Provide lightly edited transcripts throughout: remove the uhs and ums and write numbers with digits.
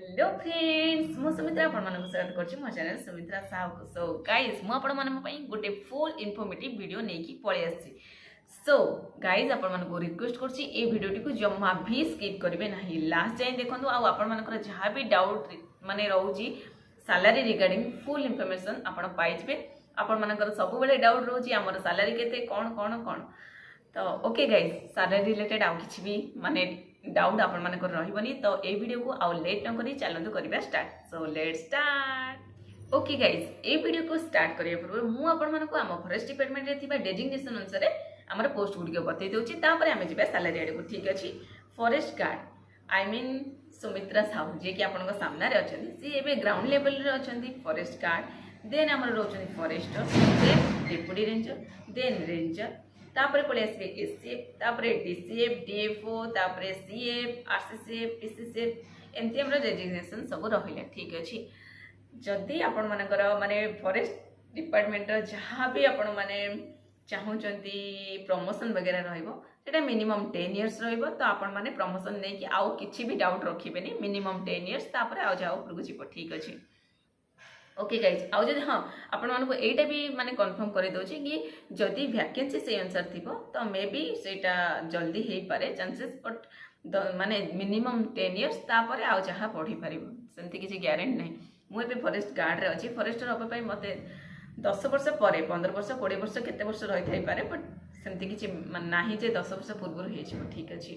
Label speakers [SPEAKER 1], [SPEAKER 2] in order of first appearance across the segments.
[SPEAKER 1] Hello friends मु सुमित्रा आपण मानक स्वागत करछि मो channel Sumitra Sahu so guys मु आपण मानक पई गोटे फुल इन्फॉर्मेटिव वीडियो नेकी पळे आछि सो गाइस आपण मानक रिक्वेस्ट करछि ए वीडियोटी को जम्मा भी स्किप करिवे नाही लास्ट जाय देखंतु आ आपण मानकर जहा भी डाउट माने रहउछि सैलरी रिगार्डिंग फुल इन्फॉर्मेशन आपण पाइबे आपण मानकर सब बेले डाउट रहउछि हमर सैलरी केते कोन तो ओके गाइस सैलरी रिलेटेड आ किछि भी माने डाउट आपण मानकर रहिबनी तो ए वीडियो को आउ लेट न करी चलंतु करिबा start so let's start okay guys A video को स्टार्ट करिया पूर्व मु आपण मानको हम फॉरेस्ट डिपार्टमेंट रे थिबा डेजिग्नेशन अनुसार हमर पोस्ट गुडी को बतै देउची तापर हम जिबा सैलरी आडे को ठीक अछि forest guard I mean Sumitra Sahu जे कि आपण को सामने रे अछंती सी एबे ग्राउंड लेवल रे अछंती फॉरेस्ट गार्ड देन हमर रहउछंती forester then deputy ranger then ranger तापर पळे आसबे एससीएफ तापर डीसीएफ डीएफओ तापर सीएफ आरसीसीएफ पीसीसीएफ एमती हमर डेजिग्नेशन सब रहिला ठीक अछि जदी आपण मानकर माने फॉरेस्ट डिपार्टमेंट जहाँ भी आपण माने चाहूचंती प्रमोशन वगैरह रहइबो सेटा मिनिमम 10 इयर्स रहइबो तो आपण माने प्रमोशन नै कि आउ किछि भी डाउट रखिबेनी मिनिमम 10 इयर्स तापर आउ जाओ ऊपर को जीवो ठीक अछि ओके गाइज आउ जदि हाँ आपण मानको एटा भी माने कंफर्म कर दोछि कि जदि वैकेंसी से अनुसार थिबो तो मे बी सेटा जल्दी हेई पारे चांसेस बट माने मिनिमम 10 इयर्स तापर आउ जहा पढी परिबो सेंति किछि ग्यारंटी नै मु एबे फॉरेस्ट गार्ड रे अछि फॉरेस्टर होबे पई मते 10 वर्ष परे 15 वर्ष 20 वर्ष केते वर्ष रहि थाई पारे बट सेंति किछि नाही जे 10 वर्ष पूर्व हेइ छिबो ठीक अछि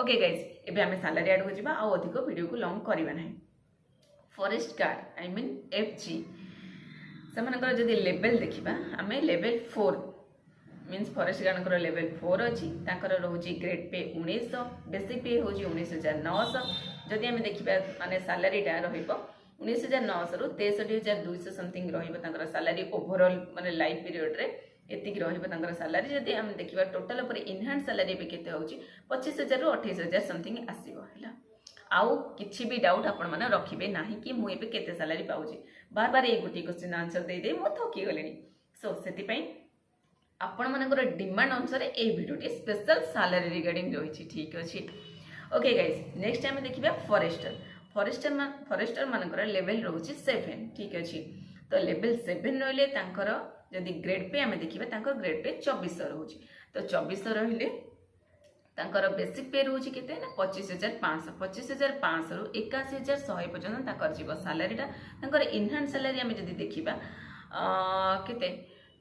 [SPEAKER 1] ओके गाइज एबे हमें सैलरी आड हो जिबा आ अधिक वीडियो को लॉन्ग करबा नाही forest guard I mean FG से जदि लेवल देखा आम level 4 means forest guard level 4 अच्छी रोचे ग्रेड पे 1900 बेसिक पे हूँ 19,900 जदि आम देखा माने सैलरीटा रो 19,900 रु 63,200 समथिंग सैलरी ओवरऑल माने लाइफ पीरियड रे एतिक सैलरी जदि आम देखा टोटल पर इनहैंड सैलरी भी केते होची 25,000 रु 28,000 समथिंग आसीबो हैला आउ किछि भी डाउट आपण माने रखिबे नाही कि मु एबे केते सैलरी पाउची बार बार ए गुटी क्वेश्चन आंसर दे दे मो थकी गलेनी सो सेति पई आपण मानकर डिमांड अनुसार ए वीडियोटी स्पेशल सैलरी रिगार्डिंग रहिछि ठीक अछि ओके गाइस नेक्स्ट टाइम देखिबा फॉरेस्टर मानकर लेवल रहउछि 7 ठीक अछि तो लेवल 7 रहले तांकर जदि ग्रेड पे हमें देखिबा तांकर ग्रेड पे 2400 रहउछि तो 2400 रहले तांकर बेसिक पे रोची केते ना 25,500 रु 81,100 पर्यंत तांकर जीव सैलरीटा तांकर इनहैंड सैलरी हम जदि देखिबा केते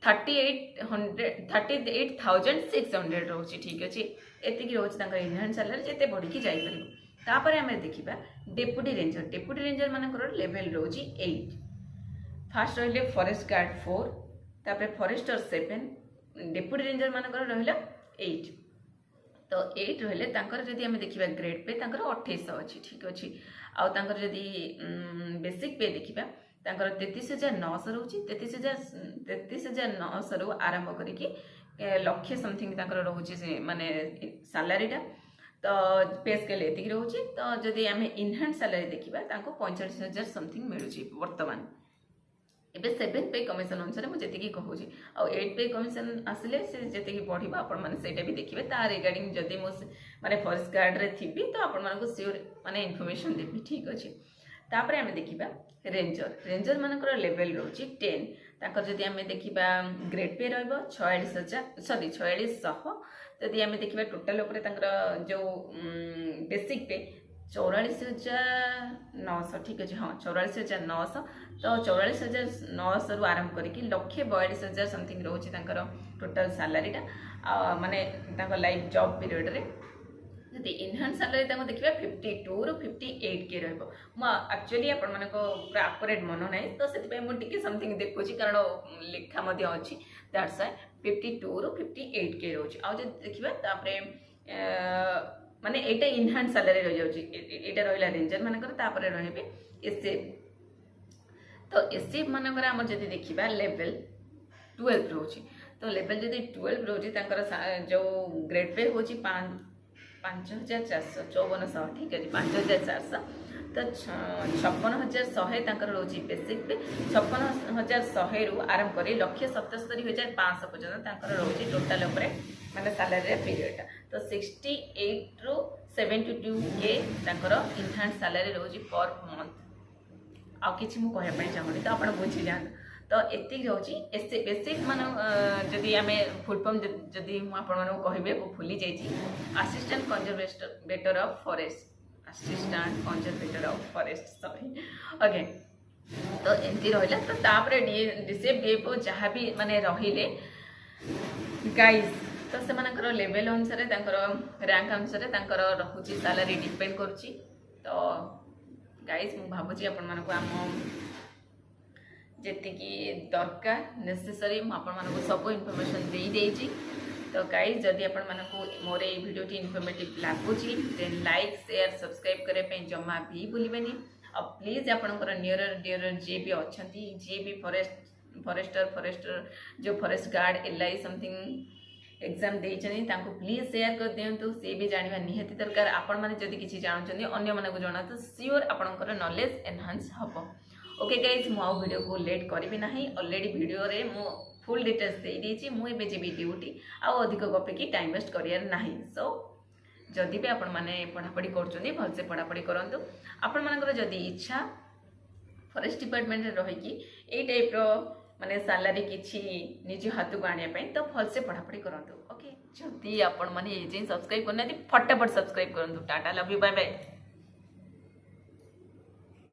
[SPEAKER 1] 38,600 रोची ठीक अछि एतिकी रोची तांकर इनहैंड सैलरी जेते बढ़ी की जाई परिबो तापर हम देखिबा डेप्यूटी रेंजर मानकर लेवल रोची 8 फर्स्ट रहले फॉरेस्ट गार्ड 4 तापर फॉरेस्टर 7 डेप्यूटी रेंजर मानकर रहला 8 तो 8 रहले तांकर जदि हमें देखिबा ग्रेड पे तांकर 2800 अछि ठीक अछि आ तांकर जदि बेसिक पे देखिबा तांकर 33,900 रहउछि 33,900 रु आरंभ करी कि लक्ष्य समथिंग तांकर रहउछि से माने सैलरीटा तो पे स्केल एतिक रहउछि तो जदि हमें इनहैंड सैलरी देखिबा तांको 45,000 समथिंग मिलुछि वर्तमान एबे 7 पे कमिशन अनुसार मु जेतिकी कहूछि आ 8 पे कमिशन आसले से जेतिकी पढिबा आपण माने सेटा भी देखिबे ता रिगार्डिंग जदि मु माने फॉरेस्ट गार्ड रे थिबी तो आपण मानको श्योर माने इन्फॉर्मेशन देबी ठीक अछि तापर हम देखिबा रेंजर मानकर लेवल रोची 10 ताकर जदि हम देखिबा ग्रेड पे रहबो 46,100 जदि हम देखिबा टोटल ऊपर ताकर जो बेसिक पे 44,900 ठीक अच्छे हाँ 44,900 तो 44,900 रु आरंभ करके 1,42,000 समथिंग रोचे टोटल सैलरीटा माने लाइफ जॉब पीरियड रे जदि इनहैंड सैलरी देखिए 52 रु 58 के रहिबो एक्चुअली आपण मानको एक्यूरेट मन नै तो सेति मु टिके समथिंग देखुची कारण लिखा मध्ये अछि दैट्स 52 रु 58 के रोचे आ जदि देखिबा तापरे माने एटा इनहैंड सैलरी रह जाउची एटा रहला रेंजर मानकर तापरे रहबे एससीएफ तो एससीएफ मानकर हम जदि देखिबा लेवल 12 रोची तो लेवल जदि 12 रोची तांकर जो ग्रेड पे होची 5,454 ठीक है 5,400 तो 56,100 तांकर रोची बेसिक पे 56,100 रु आरंभ करी 1,77,500 पर्यंत तांकर रोची टोटल ऊपर माने सैलरी पीरियड तो 68 रु 72K तांकर इनहैंड सैलरी रोज पर मंथ आउ किसी मुझे कहवाई चाहूँगी तो आप बुझी जाए तो एति रोचे एसे बेसिक मान जदि आम फुल फॉर्म जदि मुझे भूली जाइए assistant conservator of forest assistant conservator of forest sorry okay तो एमती रहा तो तापर डीसीएफ डीएफओ जहाँ भी माने रहिले गाइज तो से लेवल अनुसार रैंक अनुसार रोचे सैलरी डिपेंड करुच्ची तो गाइज मुझे भावुँ आपण आम जी दरकार नेसेसरी मुझे सब इनफॉरमेशन दे देइछि तो गाइज जदि आपण मानकु मोर ए वीडियोटी इनफॉर्मेटिव लागुची देन लाइक शेयर सब्सक्राइब करने जमा भी भूलिबेनी और प्लीज आपणकर नियर डियर जे भी अच्छा जी भी फॉरेस्टर जो forest guard L I something exam देइछनी प्लीज शेयर कर दिंतु सी भी जानवा निहाती दरकार आपण माने जदि किछि जानछन्ती अन्य मानकु जणा तो श्योर आपणकर नॉलेज एनहांस हबो ओके गाइज मु आउ वीडियो को लेट करी ना ऑलरेडी वीडियो रे मु फुल डिटेल्स दे देछि मु एबे जेबी ड्यूटी आउ अधिक गपिकी टाइम वेस्ट करियर नाही सो जदि भी आपण माने पढ़ापढ़ी करछन्ती भलसे पढ़ापढ़ी करंतु आपण मानकर जदि इच्छा फॉरेस्ट डिपार्टमेंट रे रहिकी ए टाइप रो माने सैलरी किछि निज हाथ को आनिया पई तो भलसे पढ़ापढ़ी करंतु ओके जदि आपण माने ए जे सब्सक्राइब करना फटाफट सब्सक्राइब करंतु tata love you bye bye.